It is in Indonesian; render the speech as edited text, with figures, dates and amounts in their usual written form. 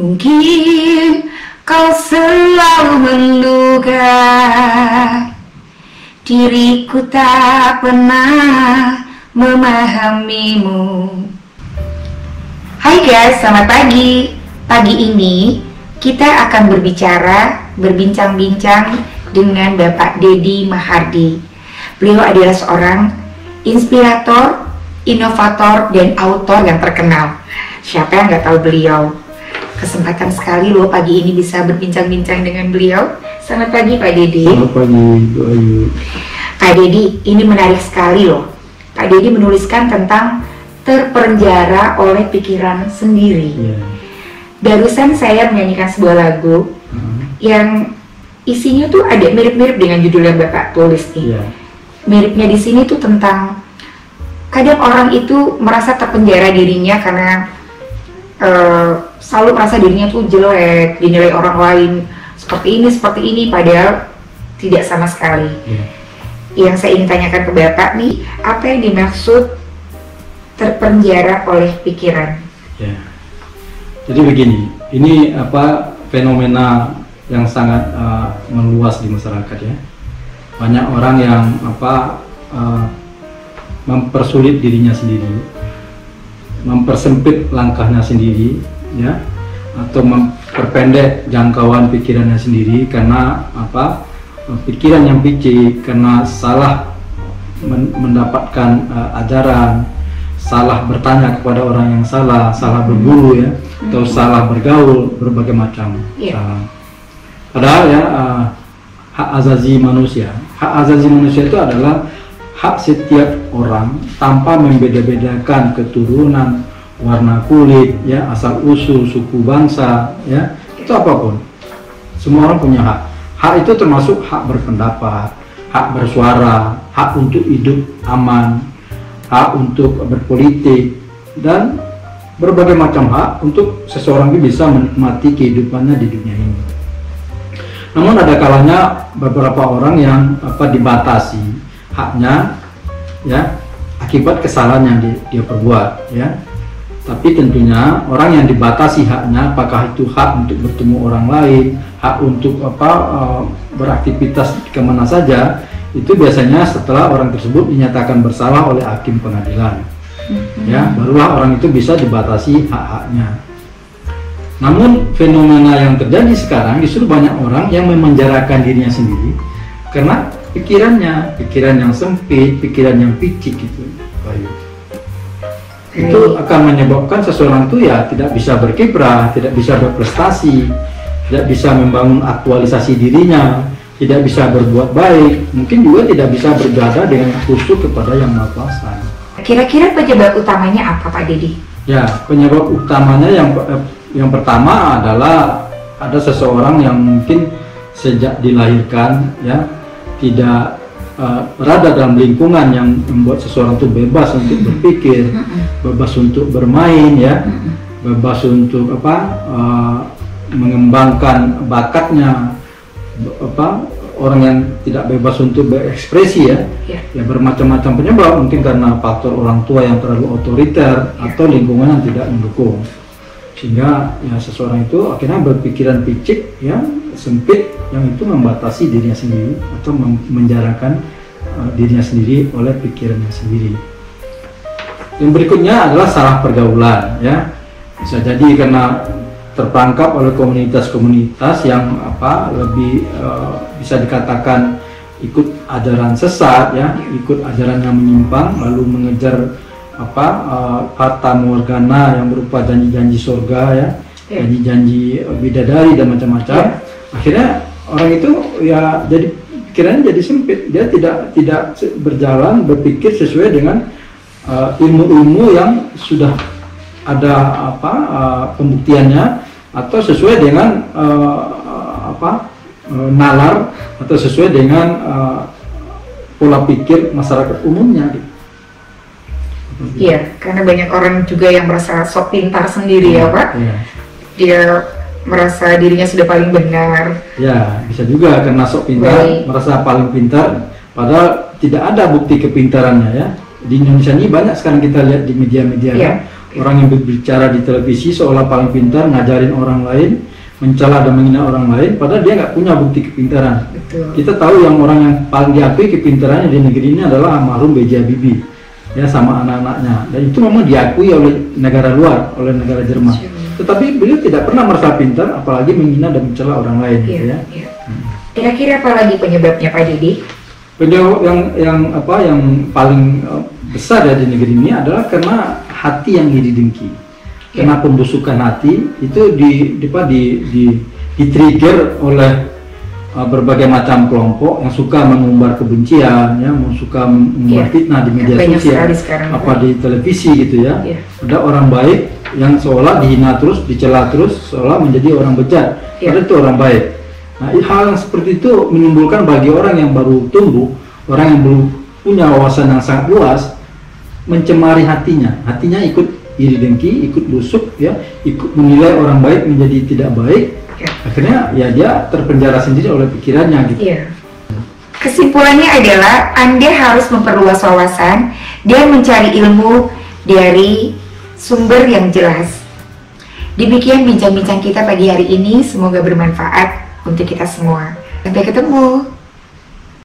Mungkin kau selalu menduga diriku tak pernah memahamimu. Hai guys, selamat pagi. Pagi ini kita akan berbincang-bincang dengan Bapak Deddy Mahardi. Beliau adalah seorang inspirator, inovator, dan autor yang terkenal. Siapa yang nggak tahu beliau? Kesempatan sekali loh pagi ini bisa berbincang-bincang dengan beliau. Selamat pagi Pak Deddy. Selamat pagi Bu Ayu. Pak Deddy, ini menarik sekali loh. Pak Deddy menuliskan tentang terpenjara oleh pikiran sendiri. Yeah. Barusan saya menyanyikan sebuah lagu yang isinya tuh ada mirip-mirip dengan judul yang Bapak tulis nih. Yeah. Miripnya di sini tuh tentang kadang orang itu merasa terpenjara dirinya karena selalu merasa dirinya tuh jelek, dinilai orang lain seperti ini, padahal tidak sama sekali. Yeah. Yang saya ingin tanyakan ke Bapak nih, apa yang dimaksud terpenjara oleh pikiran? Yeah. Jadi begini, ini fenomena yang sangat meluas di masyarakat ya. Banyak orang yang mempersulit dirinya sendiri, mempersempit langkahnya sendiri, ya, atau memperpendek jangkauan pikirannya sendiri karena pikiran yang picik, karena salah mendapatkan ajaran, salah bertanya kepada orang yang salah berguru ya, atau salah bergaul, berbagai macam salah. Padahal ya hak azazi manusia itu adalah hak setiap orang tanpa membeda-bedakan keturunan, warna kulit, ya, asal usul, suku, bangsa, ya, itu apapun. Semua orang punya hak. Hak itu termasuk hak berpendapat, hak bersuara, hak untuk hidup aman, hak untuk berpolitik, dan berbagai macam hak untuk seseorang itu bisa menikmati kehidupannya di dunia ini. Namun ada kalanya beberapa orang yang dibatasi haknya, ya, akibat kesalahan yang dia perbuat, ya. Tapi tentunya orang yang dibatasi haknya, apakah itu hak untuk bertemu orang lain, hak untuk beraktivitas kemana saja, itu biasanya setelah orang tersebut dinyatakan bersalah oleh hakim pengadilan, ya, barulah orang itu bisa dibatasi hak-haknya. Namun fenomena yang terjadi sekarang justru banyak orang yang memenjarakan dirinya sendiri karena pikiran yang sempit, pikiran yang picik gitu. Itu akan menyebabkan seseorang itu ya tidak bisa berkiprah, tidak bisa berprestasi, tidak bisa membangun aktualisasi dirinya, tidak bisa berbuat baik, mungkin juga tidak bisa beribadah dengan khusyuk kepada Yang Maha Kuasa. Kira-kira penyebab utamanya apa Pak Deddy? Ya, penyebab utamanya yang pertama adalah ada seseorang yang mungkin sejak dilahirkan ya tidak berada dalam lingkungan yang membuat seseorang itu bebas untuk berpikir, bebas untuk bermain, ya, bebas untuk mengembangkan bakatnya, orang yang tidak bebas untuk berekspresi ya, ya bermacam-macam penyebab, mungkin karena faktor orang tua yang terlalu otoriter atau lingkungan yang tidak mendukung, sehingga ya seseorang itu akhirnya berpikiran picik ya, sempit, yang itu membatasi dirinya sendiri atau menjarakan dirinya sendiri oleh pikirannya sendiri. Yang berikutnya adalah salah pergaulan ya, bisa jadi karena terperangkap oleh komunitas-komunitas yang lebih bisa dikatakan ikut ajaran sesat ya, ikut ajaran yang menyimpang, lalu mengejar fata morgana yang berupa janji-janji surga ya, janji-janji bidadari dan macam-macam. Akhirnya orang itu ya jadi pikirannya jadi sempit, dia tidak berjalan berpikir sesuai dengan ilmu-ilmu yang sudah ada pembuktiannya, atau sesuai dengan nalar, atau sesuai dengan pola pikir masyarakat umumnya gitu. Iya, karena banyak orang juga yang merasa sok pintar sendiri ya Pak. Dia merasa dirinya sudah paling benar. Ya, bisa juga karena sok pintar, merasa paling pintar, padahal tidak ada bukti kepintarannya ya. Di Indonesia ini banyak sekarang kita lihat di media-media kan, Orang yang berbicara di televisi seolah paling pintar, ngajarin orang lain, mencela dan menghina orang lain, padahal dia nggak punya bukti kepintaran. Betul. Kita tahu yang orang yang paling diakui kepintarannya di negeri ini adalah almarhum B.J. Habibie, ya, sama anak-anaknya. Dan itu memang diakui oleh negara luar, oleh negara Jerman. Tetapi beliau tidak pernah merasa pintar, apalagi menghina dan mencela orang lain. Iya, Ya. iya. Kira-kira apa lagi penyebabnya Pak Didi? Penyebab yang paling besar ya di negeri ini adalah karena hati yang iri dengki. Karena pembusukan hati itu di-trigger oleh berbagai macam kelompok yang suka mengumbar kebencian, ya, suka mengumbar fitnah di media sosial, apa di televisi gitu ya. Ada orang baik yang seolah dihina terus, dicela terus, seolah menjadi orang bejat. Padahal itu orang baik. Nah, hal yang seperti itu menimbulkan bagi orang yang baru tumbuh, orang yang belum punya wawasan yang sangat luas, mencemari hatinya. Hatinya ikut iri dengki, ikut busuk, ya, ikut menilai orang baik menjadi tidak baik. Akhirnya ya dia terpenjara sendiri oleh pikirannya gitu. Kesimpulannya adalah Anda harus memperluas wawasan dan mencari ilmu dari sumber yang jelas. Demikian bincang-bincang kita pagi hari ini, semoga bermanfaat untuk kita semua. Sampai ketemu.